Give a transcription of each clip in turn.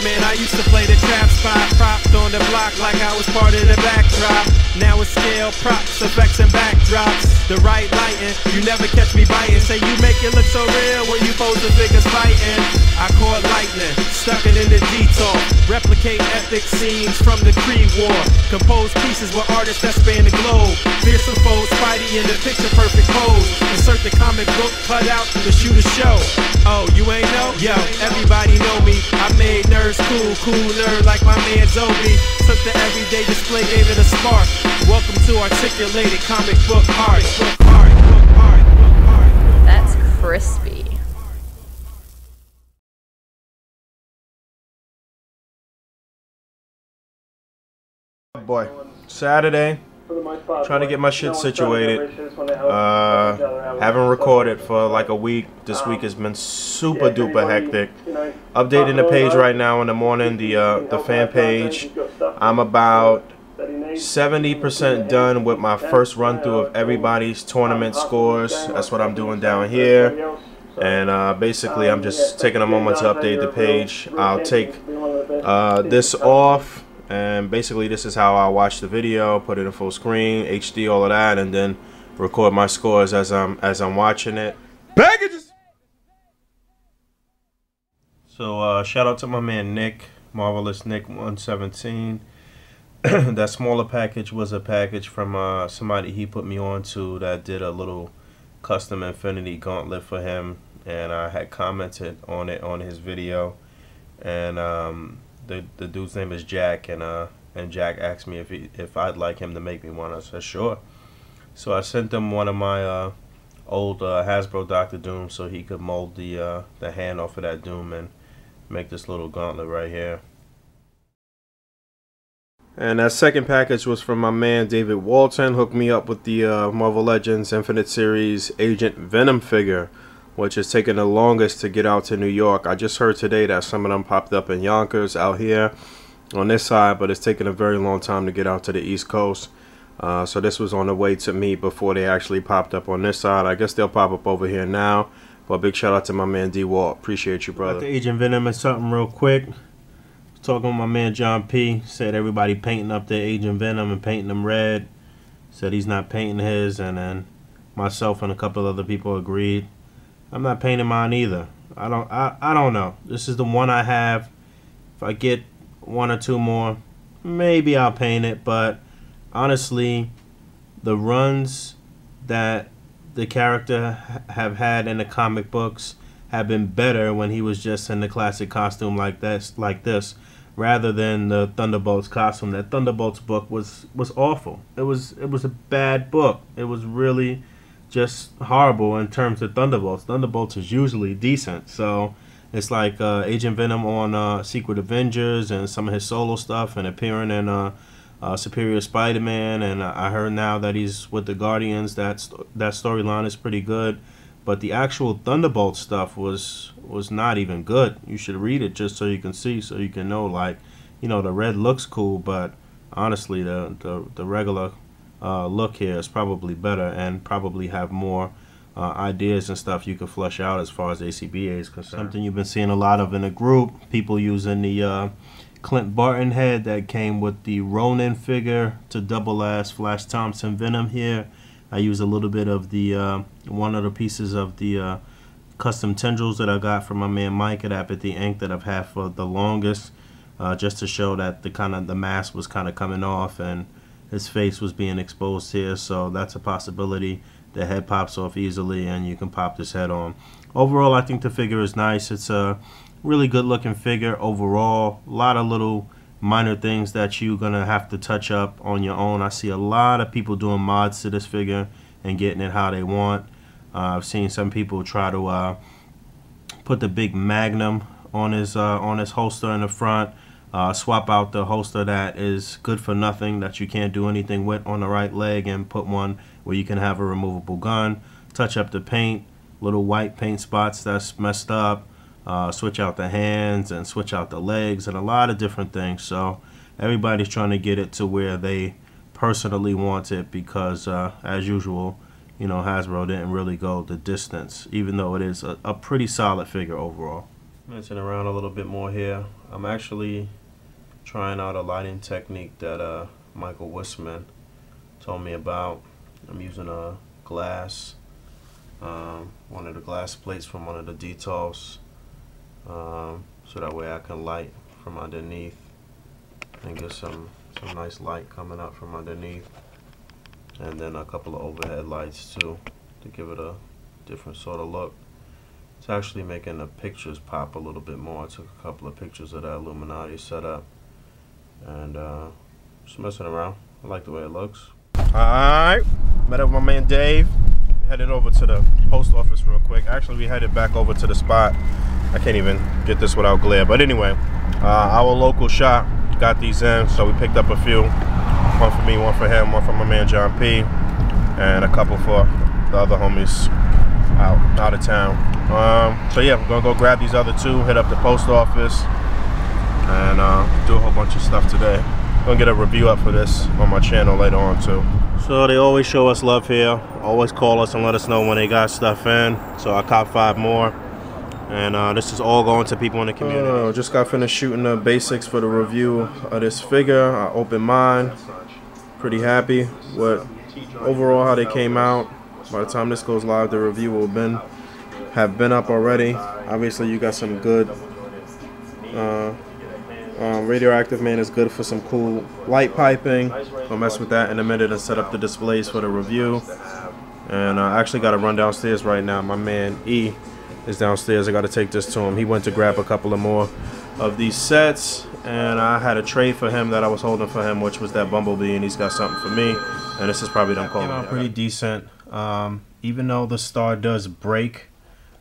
Man, I used to play the trap spot, propped on the block like I was part of the backdrop. Now it's scale, props, effects, and backdrops. The right lighting, you never catch me biting. Say you make it look so real when you pose the figures fighting. I caught lightning, stuck it in the detour. Replicate epic scenes from the Creed War. Compose pieces with artists that span the globe. Fearsome foes, Spidey in the picture perfect pose. Insert the comic book cut out to shoot a show. Oh, you ain't know? Yo, everybody know me. I made nerds cool, cool nerd like my man Zobi. Took the everyday display, gave it a spark. Welcome to articulated comic book art. That's crispy. Boy, Saturday, trying to get my shit situated. Haven't recorded for like a week. This week has been super duper hectic. Updating the page right now in the morning, the fan page. I'm about 70% done with my first run through of everybody's tournament scores. That's what I'm doing down here. And basically I'm just taking a moment to update the page. I'll take this off. And basically this is how I watch the video, put it in full screen, HD, all of that, and then record my scores as I'm watching it. Packages! So shout out to my man Nick, Marvelous Nick 117. That smaller package was a package from somebody he put me on to that did a little custom Infinity Gauntlet for him, and I had commented on it on his video, and the dude's name is Jack, and Jack asked me if I'd like him to make me one. I said sure. So I sent him one of my old Hasbro Dr. Doom so he could mold the hand off of that Doom and make this little gauntlet right here. And that second package was from my man David Walton. Hooked me up with the Marvel Legends Infinite Series Agent Venom figure, which is taking the longest to get out to New York. I just heard today that some of them popped up in Yonkers out here on this side, but it's taking a very long time to get out to the East Coast. So this was on the way to me before they actually popped up on this side. I guess they'll pop up over here now. But big shout out to my man D Walt. Appreciate you, brother. The Agent Venom is something real quick. Talking with my man John P. Said everybody painting up their Agent Venom and painting them red. Said he's not painting his, and then myself and a couple other people agreed. I'm not painting mine either. I don't know. This is the one I have. If I get one or two more, maybe I'll paint it. But honestly, the runs that the character have had in the comic books have been better when he was just in the classic costume like this, rather than the Thunderbolts costume. That Thunderbolts book was awful. It was a bad book. It was really just horrible in terms of Thunderbolts. Thunderbolts is usually decent, so it's like Agent Venom on Secret Avengers and some of his solo stuff, and appearing in Superior Spider-Man, and I heard now that he's with the Guardians. That storyline is pretty good, but the actual Thunderbolt stuff was not even good. You should read it just so you can see, so you can know, like, you know, the red looks cool, but honestly the regular look here is probably better and probably have more ideas and stuff you can flesh out as far as A.C.B.A. is concerned. Something you've been seeing a lot of in the group, people using the Clint Barton head that came with the Ronin figure to double as Flash Thompson Venom here. I use a little bit of the one of the pieces of the custom tendrils that I got from my man Mike at Apathy Inc. that I've had for the longest, just to show that the mask was kind of coming off and his face was being exposed here. So that's a possibility. The head pops off easily and you can pop this head on. Overall, I think the figure is nice. It's a really good looking figure overall. A lot of little minor things that you're gonna have to touch up on your own. I see a lot of people doing mods to this figure and getting it how they want. I've seen some people try to put the big Magnum on his holster in the front, swap out the holster that is good for nothing, that you can't do anything with, on the right leg, and put one where you can have a removable gun. Touch up the paint, little white paint spots that's messed up. Switch out the hands and switch out the legs and a lot of different things. So everybody's trying to get it to where they personally want it, because as usual, you know, Hasbro didn't really go the distance, even though it is a pretty solid figure overall. Messing around a little bit more here. I'm actually trying out a lighting technique that Michael Wisman told me about. I'm using a glass, one of the glass plates from one of the details, so that way I can light from underneath and get some nice light coming up from underneath, and then a couple of overhead lights too to give it a different sort of look. It's actually making the pictures pop a little bit more. I took a couple of pictures of that Illuminati setup and just messing around. I like the way it looks. Alright, met up with my man Dave. Headed over to the post office real quick. Actually, we headed back over to the spot. I can't even get this without glare. But anyway, our local shop got these in, so we picked up a few. One for me, one for him, one for my man John P, and a couple for the other homies out of town. So yeah, we're gonna go grab these other two, hit up the post office, and do a whole bunch of stuff today. Gonna get a review up for this on my channel later on too. So they always show us love here, always call us and let us know when they got stuff in. So I caught 5 more, and this is all going to people in the community. Just got finished shooting the basics for the review of this figure. I opened mine, pretty happy with overall how they came out. By the time this goes live, the review will have been up already. Obviously, you got some good Radioactive Man is good for some cool light piping. I'll mess with that in a minute and set up the displays for the review. And I actually got to run downstairs right now. My man E is downstairs. I got to take this to him. He went to grab a couple of more of these sets, and I had a tray for him that I was holding for him, which was that Bumblebee, and he's got something for me. And this is probably them calling. Came out pretty decent. Even though the star does break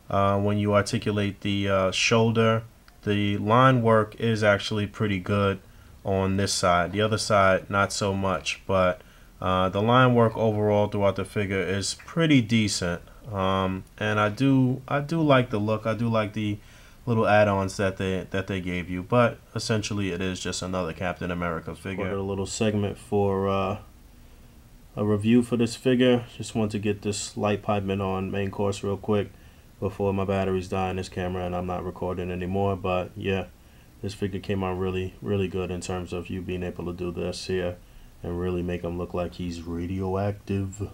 when you articulate the shoulder, the line work is actually pretty good on this side. The other side, not so much, but the line work overall throughout the figure is pretty decent. And I do like the look. I do like the little add-ons that they gave you, but essentially it is just another Captain America figure. A little segment for a review for this figure. Just want to get this light piping on main course real quick before my batteries die in this camera and I'm not recording anymore. But yeah, this figure came out really good in terms of you being able to do this here and really make him look like he's radioactive.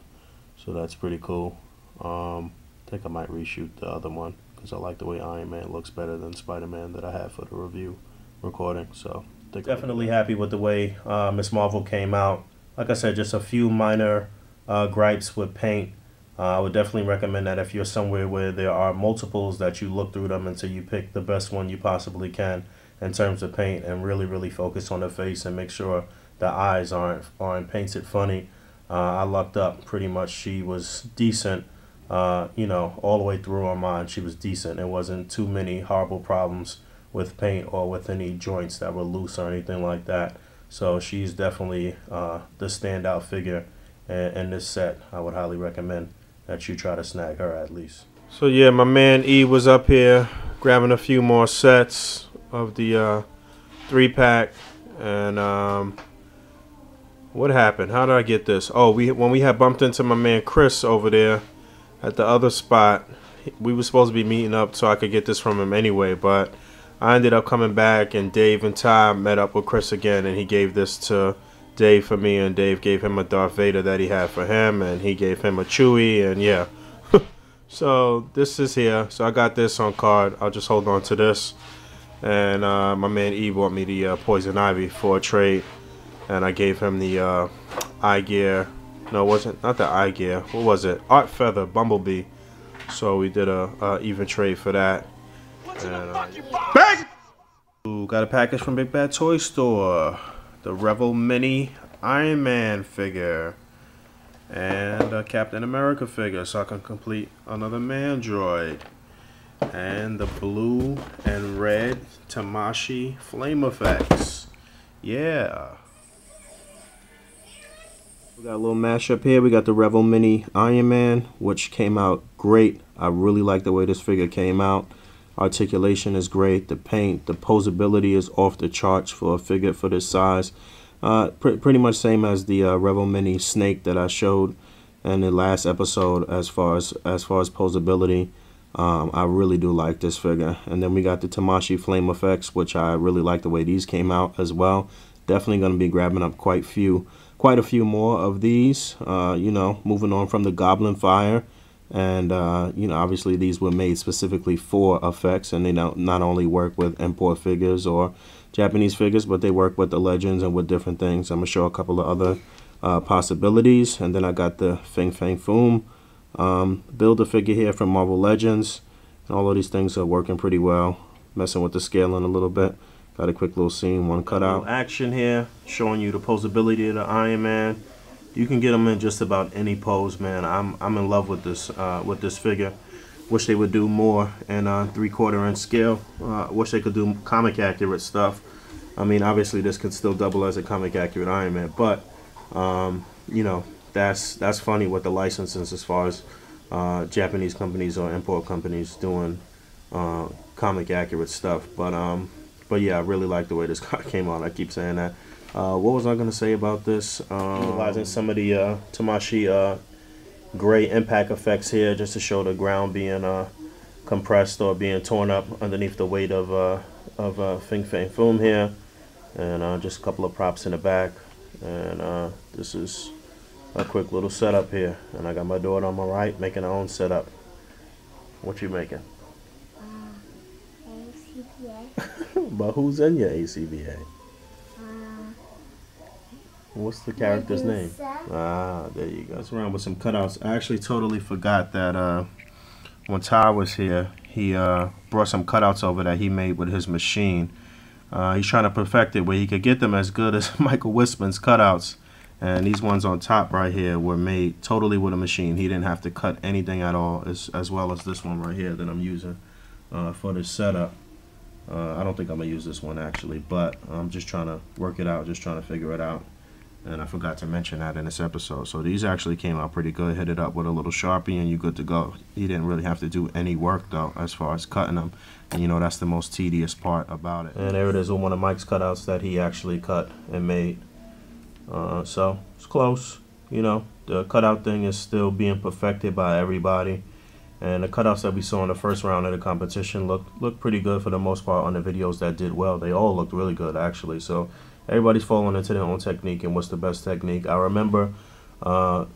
So that's pretty cool. I think I might reshoot the other one because I like the way Iron Man looks better than Spider-Man that I had for the review recording. So definitely happy with the way Ms. Marvel came out. Like I said, just a few minor gripes with paint. I would definitely recommend that if you're somewhere where there are multiples, that you look through them until you pick the best one you possibly can in terms of paint, and really focus on the face and make sure the eyes aren't painted funny. I lucked up pretty much. She was decent, you know, all the way through on mine. She was decent. It wasn't too many horrible problems with paint or with any joints that were loose or anything like that. So she's definitely the standout figure in this set. I would highly recommend that you try to snag her at least. So yeah, my man E was up here grabbing a few more sets of the 3-pack, and what happened? How did I get this? Oh, when we had bumped into my man Chris over there at the other spot, we were supposed to be meeting up so I could get this from him anyway, but I ended up coming back, and Dave and Ty met up with Chris again, and he gave this to Dave for me, and Dave gave him a Darth Vader that he had for him, and he gave him a Chewie, and yeah. So this is here. So I got this on card. I'll just hold on to this. And my man E bought me the Poison Ivy for a trade, and I gave him the eye gear. No, it wasn't, not the eye gear. What was it? Art Feather Bumblebee. So we did a even trade for that. And, ooh, got a package from Big Bad Toy Store. The Revel Mini Iron Man figure and a Captain America figure, so I can complete another man droid, and the blue and red Tamashi flame effects. Yeah, we got a little mashup here. We got the Revel Mini Iron Man, which came out great. I really like the way this figure came out. Articulation is great. The paint, the posability is off the charts for a figure for this size. Pretty much same as the Revel Mini Snake that I showed in the last episode as far as posability. I really do like this figure. And then we got the Tamashii Flame Effects, which I really like the way these came out as well. Definitely going to be grabbing up quite a few more of these. You know, moving on from the Goblin Fire. And, you know, obviously these were made specifically for effects, and they not only work with import figures or Japanese figures, but they work with the Legends and with different things. I'm going to show a couple of other possibilities. And then I got the Fing Fang Foom Build-A-Figure here from Marvel Legends. And all of these things are working pretty well. Messing with the scaling a little bit. Got a quick little scene, one cutout. Action here, showing you the posability of the Iron Man. You can get them in just about any pose, man. I'm in love with this figure. Wish they would do more in 3/4 inch scale. Wish they could do comic accurate stuff. I mean, obviously this could still double as a comic accurate Iron Man, but you know, that's funny with the licenses as far as Japanese companies or import companies doing comic accurate stuff. But yeah, I really like the way this card came out. I keep saying that. What was I going to say about this? Utilizing some of the Tamashii gray impact effects here, just to show the ground being compressed or being torn up underneath the weight of Fing Fang Foom here, and just a couple of props in the back. And this is a quick little setup here, and I got my daughter on my right making her own setup. What you making? A.C.B.A. But who's in your A.C.B.A.? What's the character's name? Ah, there you go. Let's around with some cutouts. I actually totally forgot that when Ty was here, he brought some cutouts over that he made with his machine. He's trying to perfect it where he could get them as good as Michael Wiseman's cutouts. And these ones on top right here were made totally with a machine. He didn't have to cut anything at all, as well as this one right here that I'm using for this setup. I don't think I'm going to use this one actually, but I'm just trying to work it out, just trying to figure it out. And I forgot to mention that in this episode. So these actually came out pretty good. Hit it up with a little Sharpie and you're good to go. He didn't really have to do any work though as far as cutting them. And you know, that's the most tedious part about it. And there it is with one of Mike's cutouts that he actually cut and made. So it's close. You know, the cutout thing is still being perfected by everybody. And the cutouts that we saw in the first round of the competition looked pretty good for the most part on the videos that did well. They all looked really good actually. So everybody's falling into their own technique and what's the best technique. I remember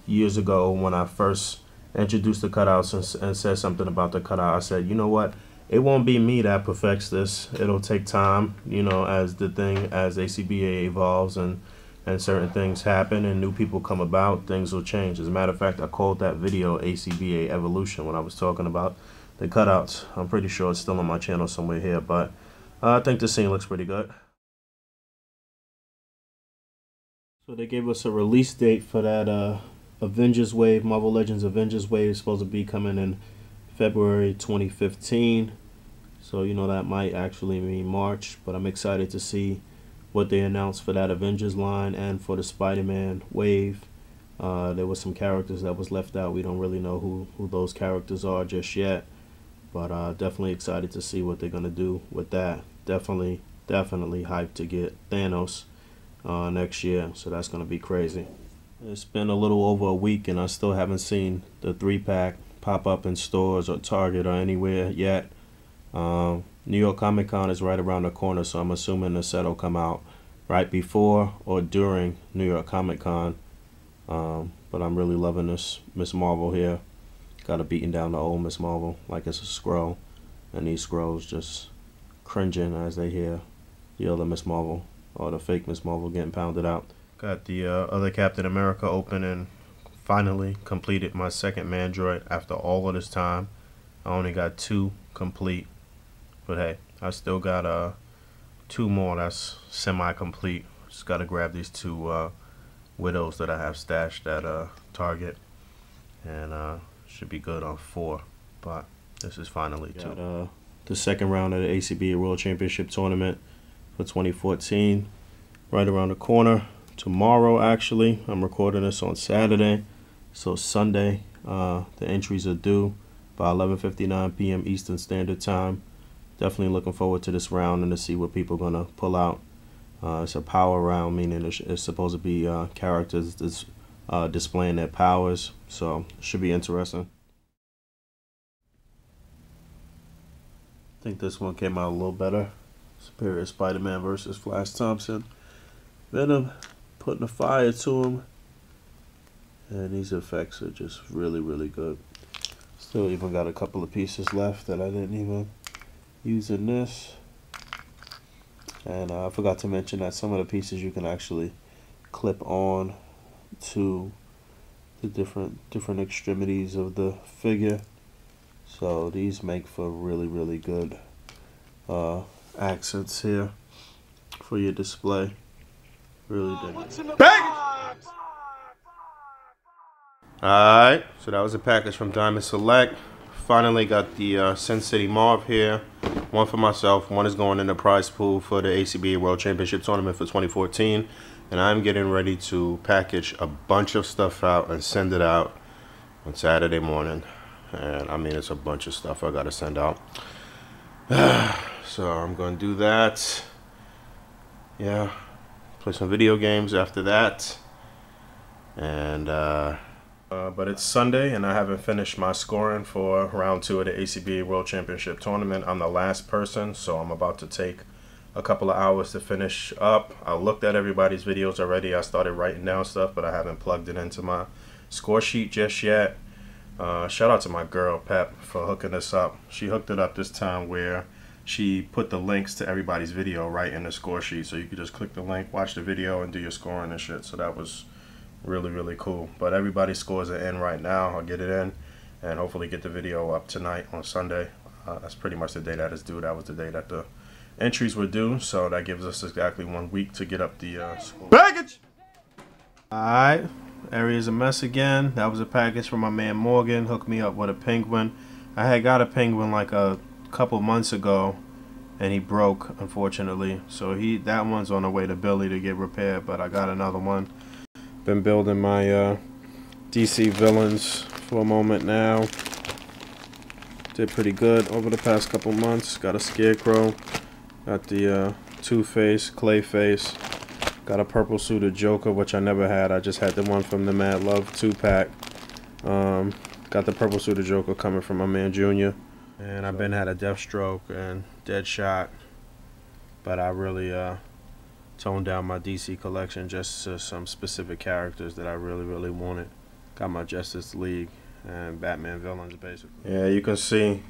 years ago when I first introduced the cutouts and said something about the cutout, I said, you know what, it won't be me that perfects this. It'll take time, you know, as A.C.B.A. evolves and certain things happen and new people come about, things will change. As a matter of fact, I called that video A.C.B.A. Evolution when I was talking about the cutouts. I'm pretty sure it's still on my channel somewhere here, but I think the scene looks pretty good. So they gave us a release date for that Avengers Wave, Marvel Legends Avengers Wave. Is supposed to be coming in February 2015. So, you know, that might actually mean March. But I'm excited to see what they announced for that Avengers line and for the Spider-Man Wave. There was some characters that was left out. We don't really know who those characters are just yet. But definitely excited to see what they're going to do with that. Definitely hyped to get Thanos next year, so that's going to be crazy. It's been a little over a week and I still haven't seen the 3-pack pop up in stores or Target or anywhere yet. New York Comic Con is right around the corner, so I'm assuming the set will come out right before or during New York Comic Con. But I'm really loving this Miss Marvel here. Got a beating down the old Miss Marvel like it's a scroll, and these scrolls just cringing as they hear the other Miss Marvel or the fake Miss Marvel getting pounded out. Got the other Captain America open and finally completed my second Mandroid after all of this time. I only got 2 complete, but hey, I still got 2 more that's semi-complete. Just got to grab these 2 Widows that I have stashed at Target, and should be good on 4. But this is finally 2. The second round of the A.C.B.A. World Championship Tournament for 2014 right around the corner. Tomorrow, actually, I'm recording this on Saturday, so Sunday the entries are due by 11:59 p.m. Eastern Standard Time. Definitely looking forward to this round and to see what people are gonna pull out. It's a power round, meaning it's supposed to be characters that's displaying their powers, so it should be interesting. I think this one came out a little better. Superior Spider-Man versus Flash Thompson. Venom putting a fire to him. And these effects are just really, really good. Still even got a couple of pieces left that I didn't even use in this. And I forgot to mention that some of the pieces you can actually clip on to the different extremities of the figure. So these make for really, really good accents here for your display. Really dig. Alright, so that was a package from Diamond Select. Finally got the Sin City Marv here. One for myself, one is going in the prize pool for the A.C.B.A World Championship Tournament for 2014. And I'm getting ready to package a bunch of stuff out and send it out on Saturday morning. And I mean, it's a bunch of stuff I gotta send out. So I'm gonna do that. Yeah, play some video games after that. And but it's Sunday and I haven't finished my scoring for round 2 of the A.C.B.A World Championship Tournament. I'm the last person, so I'm about to take a couple of hours to finish up. I looked at everybody's videos already. I started writing down stuff, but I haven't plugged it into my score sheet just yet. Shout out to my girl Pep for hooking this up. She hooked it up this time where she put the links to everybody's video right in the score sheet, so you could just click the link, watch the video, and do your scoring and shit. So that was really, really cool. But everybody's scores are in right now. I'll get it in and hopefully get the video up tonight on Sunday. That's pretty much the day that is due. That was the day that the entries were due, so that gives us exactly 1 week to get up the package. Alright, area's a mess again. That was a package from my man Morgan. Hooked me up with a penguin. I had got a penguin like a couple months ago and he broke, unfortunately, so that one's on the way to Billy to get repaired, but I got another one. Been building my DC villains for a moment now. Did pretty good over the past couple months. Got a Scarecrow, got the Two-Face, Clayface, got a purple suited Joker, which I never had. I just had the one from the Mad Love 2-pack. Got the purple suited Joker coming from my man Junior. And I've been had a Deathstroke and Deadshot, but I really toned down my DC collection just to some specific characters that I really, really wanted. Got my Justice League and Batman villains, basically. Yeah, you can see,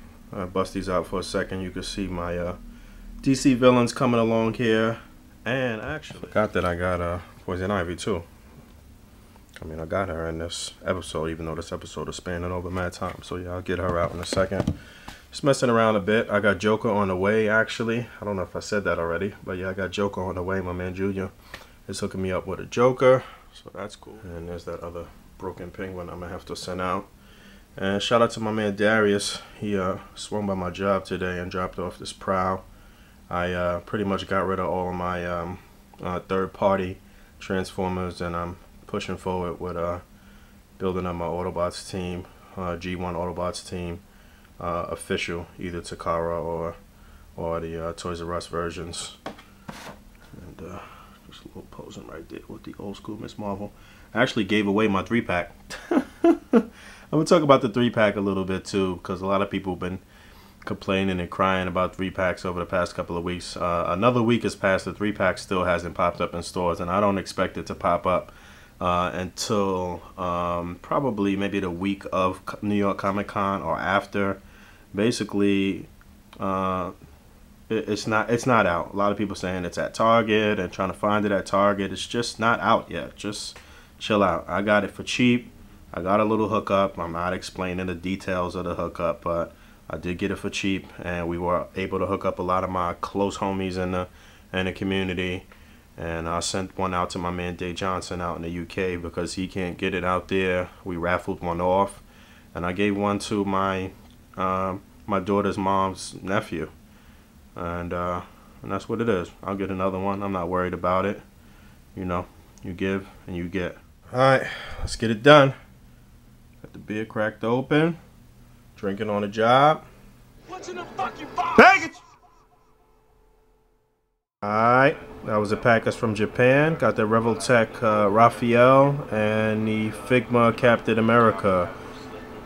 bust these out for a second, you can see my DC villains coming along here. And actually, I forgot that I got Poison Ivy too. I mean, I got her in this episode, even though this episode is spanning over mad time. So yeah, I'll get her out in a second. Just messing around a bit. I got Joker on the way, actually. I don't know if I said that already, but yeah, I got Joker on the way. My man Junior is hooking me up with a Joker, so that's cool. And there's that other broken penguin I'm gonna have to send out. And shout out to my man Darius. He swung by my job today and dropped off this prow. I pretty much got rid of all of my third-party Transformers, and I'm pushing forward with building up my Autobots team, G1 Autobots team. Official, either Takara or the Toys R Us versions. And just a little posing right there with the old school Miss Marvel. I actually gave away my 3-pack. I'm gonna talk about the 3-pack a little bit too, because a lot of people have been complaining and crying about 3-packs over the past couple of weeks. Another week has passed. The 3-pack still hasn't popped up in stores, and I don't expect it to pop up until probably maybe the week of New York Comic Con or after. Basically, it's not out. A lot of people saying it's at Target and trying to find it at Target. It's just not out yet. Just chill out. I got it for cheap. I got a little hookup. I'm not explaining the details of the hookup, but I did get it for cheap, and we were able to hook up a lot of my close homies in the community. And I sent one out to my man Dave Johnson out in the UK because he can't get it out there. We raffled one off, and I gave one to my daughter's mom's nephew, and that's what it is. I'll get another one. I'm not worried about it. You know, you give and you get. All right, let's get it done. Got the beer cracked open. Drinking on the job. What's in the fucking box? Package. All right, that was a package from Japan. Got the Revoltech Raphael and the Figma Captain America.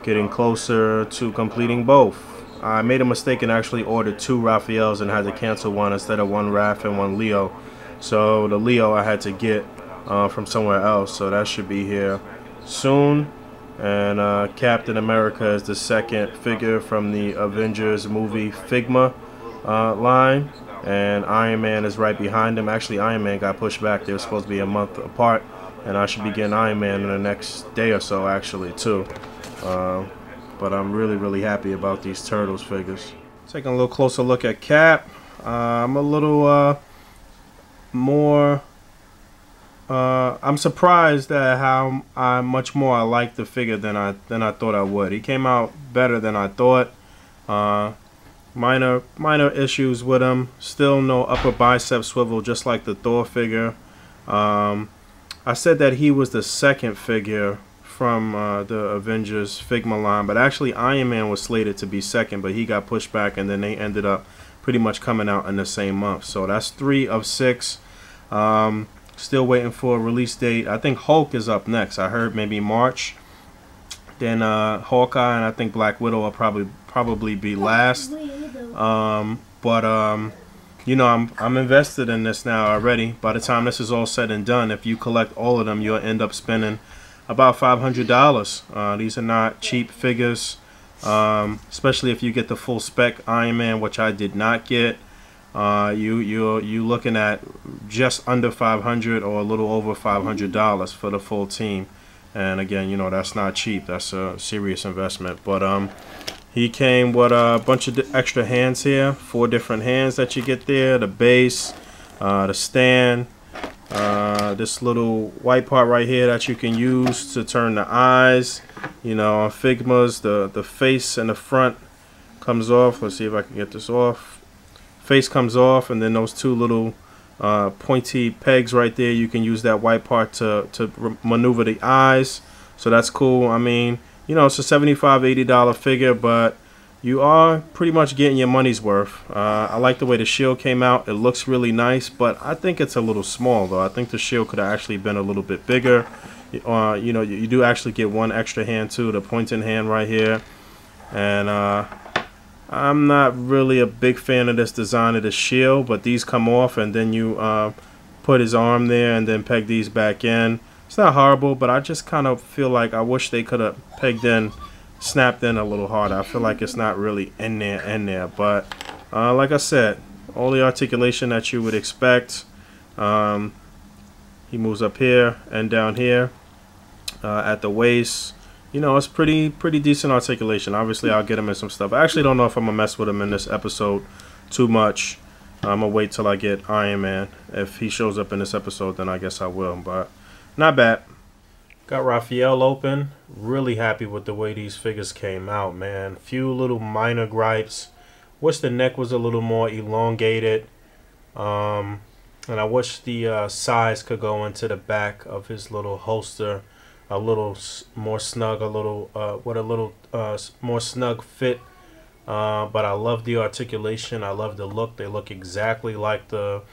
Getting closer to completing both. I made a mistake and actually ordered 2 Raphaels and had to cancel one instead of 1 Raph and 1 Leo. So the Leo I had to get from somewhere else, so that should be here soon. And Captain America is the second figure from the Avengers movie Figma line, and Iron Man is right behind him. Actually, Iron Man got pushed back. They were supposed to be a month apart, and I should be getting Iron Man in the next day or so, actually, too. But I'm really happy about these Turtles figures. Taking a little closer look at Cap. I'm a little more... I'm surprised at how much more I like the figure than I thought I would. He came out better than I thought. Minor issues with him. Still no upper bicep swivel, just like the Thor figure. I said that he was the second figure from the Avengers Figma line, but actually Iron Man was slated to be second, but he got pushed back, and then they ended up pretty much coming out in the same month. So that's 3 of 6. Still waiting for a release date. I think Hulk is up next. I heard maybe March. Then Hawkeye and I think Black Widow will probably be last. You know, I'm invested in this now already. By the time this is all said and done, if you collect all of them, you'll end up spending about $500. These are not cheap figures, especially if you get the full spec Iron Man, which I did not get. You're looking at just under $500 or a little over $500 for the full team. And again, you know, that's not cheap. That's a serious investment. But he came with a bunch of extra hands here. 4 different hands that you get there. The base, the stand, this little white part right here that you can use to turn the eyes. You know, on Figmas, the face and the front comes off. Let's see if I can get this off. Face comes off, and then those 2 little pointy pegs right there, you can use that white part to maneuver the eyes. So that's cool. I mean, you know, it's a $75, $80 figure, but you are pretty much getting your money's worth. I like the way the shield came out. It looks really nice, but I think it's a little small, though. I think the shield could have actually been a little bit bigger. You know, you do actually get 1 extra hand, too, the pointing hand right here. And I'm not really a big fan of this design of the shield, but these come off, and then you put his arm there and then peg these back in. It's not horrible, but I just kind of feel like I wish they could have snapped in a little harder. I feel like it's not really in there. But like I said, all the articulation that you would expect. He moves up here and down here at the waist. You know, it's pretty decent articulation. Obviously, I'll get him in some stuff. I actually don't know if I'm going to mess with him in this episode too much. I'm going to wait till I get Iron Man. If he shows up in this episode, then I guess I will. But not bad. Got Raphael open. Really happy with the way these figures came out, man. Few little minor gripes. Wish the neck was a little more elongated. And I wish the size could go into the back of his little holster a little more snug, a little more snug fit. But I love the articulation. I love the look. They look exactly like the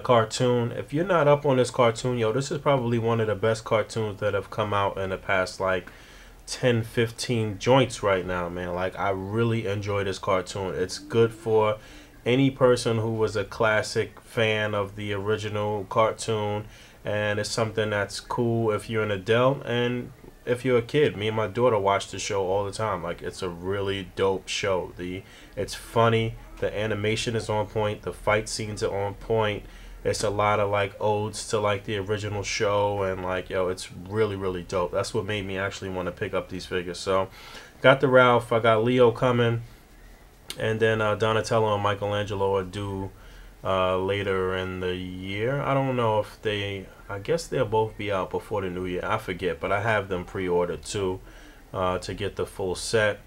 cartoon. If you're not up on this cartoon, yo, this is probably one of the best cartoons that have come out in the past like 10-15 joints right now, man. Like, I really enjoy this cartoon. It's good for any person who was a classic fan of the original cartoon. And it's something that's cool if you're an adult and if you're a kid. Me and my daughter watch the show all the time. Like, it's a really dope show. It's funny. The animation is on point. The fight scenes are on point. It's a lot of like odes to like the original show, and like, yo, it's really dope. That's what made me actually want to pick up these figures. So, got the Ralph. I got Leo coming, and then Donatello and Michelangelo are due later in the year. I don't know if I guess they'll both be out before the new year. I forget, but I have them pre-ordered too to get the full set.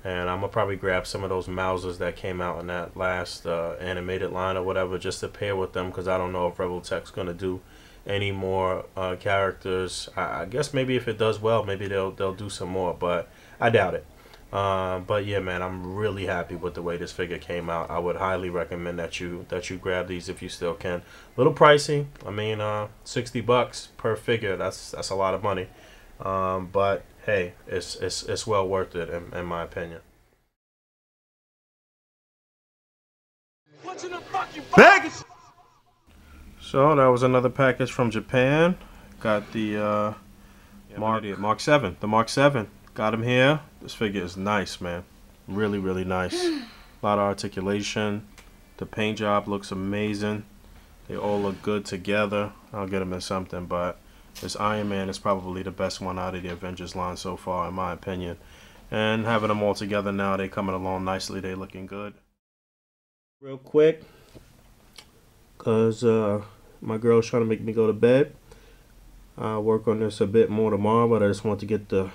And I'm gonna probably grab some of those Mousers that came out in that last animated line or whatever, just to pair with them, because I don't know if Revoltech's gonna do any more characters. I guess maybe if it does well, maybe they'll do some more, but I doubt it. But yeah, man, I'm really happy with the way this figure came out. I would highly recommend that you grab these if you still can. A little pricey. I mean, $60 per figure. That's a lot of money. But hey, it's well worth it in my opinion. What's in the fucking Package? So that was another package from Japan. Got the Mark 7. The Mark 7. Got him here. This figure is nice, man. Really, really nice. A lot of articulation. The paint job looks amazing. They all look good together. I'll get him in something, but this Iron Man is probably the best one out of the Avengers line so far, in my opinion. And having them all together now, they're coming along nicely. They're looking good. Real quick, because my girl's trying to make me go to bed. I'll work on this a bit more tomorrow, but I just want to get the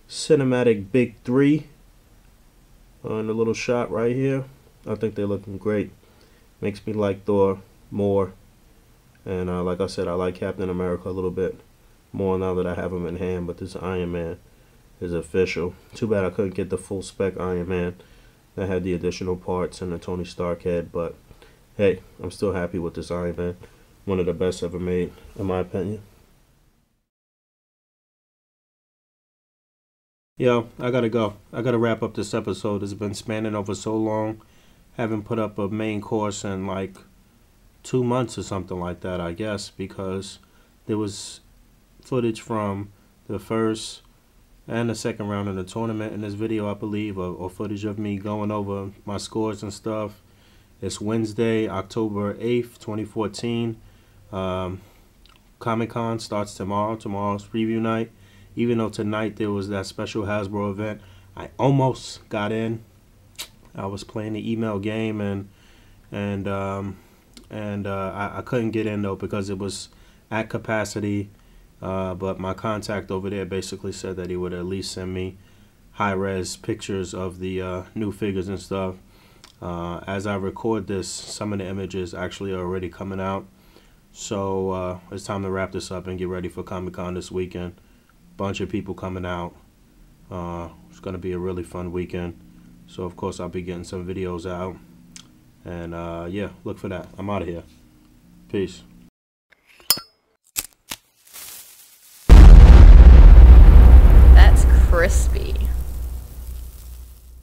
cinematic big 3 on the little shot right here. I think they're looking great. Makes me like Thor more. And like I said, I like Captain America a little bit more now that I have him in hand. But this Iron Man is official. Too bad I couldn't get the full spec Iron Man that had the additional parts and the Tony Stark head, but hey, I'm still happy with this Iron Man. One of the best ever made, in my opinion. Yo, I gotta go. I gotta wrap up this episode. It's been spanning over so long. Haven't put up a main course in like 2 months or something like that, I guess, because there was footage from the first and the second round of the tournament in this video, I believe, or footage of me going over my scores and stuff. It's Wednesday, October 8th, 2014. Comic-Con starts tomorrow. Tomorrow's preview night. Even though tonight there was that special Hasbro event, I almost got in. I was playing the email game and I couldn't get in though because it was at capacity. But my contact over there basically said that he would at least send me high-res pictures of the new figures and stuff. As I record this, some of the images actually are already coming out. So it's time to wrap this up and get ready for Comic-Con this weekend. Bunch of people coming out. It's going to be a really fun weekend. So, of course, I'll be getting some videos out. And, yeah, look for that. I'm out of here. Peace. That's crispy.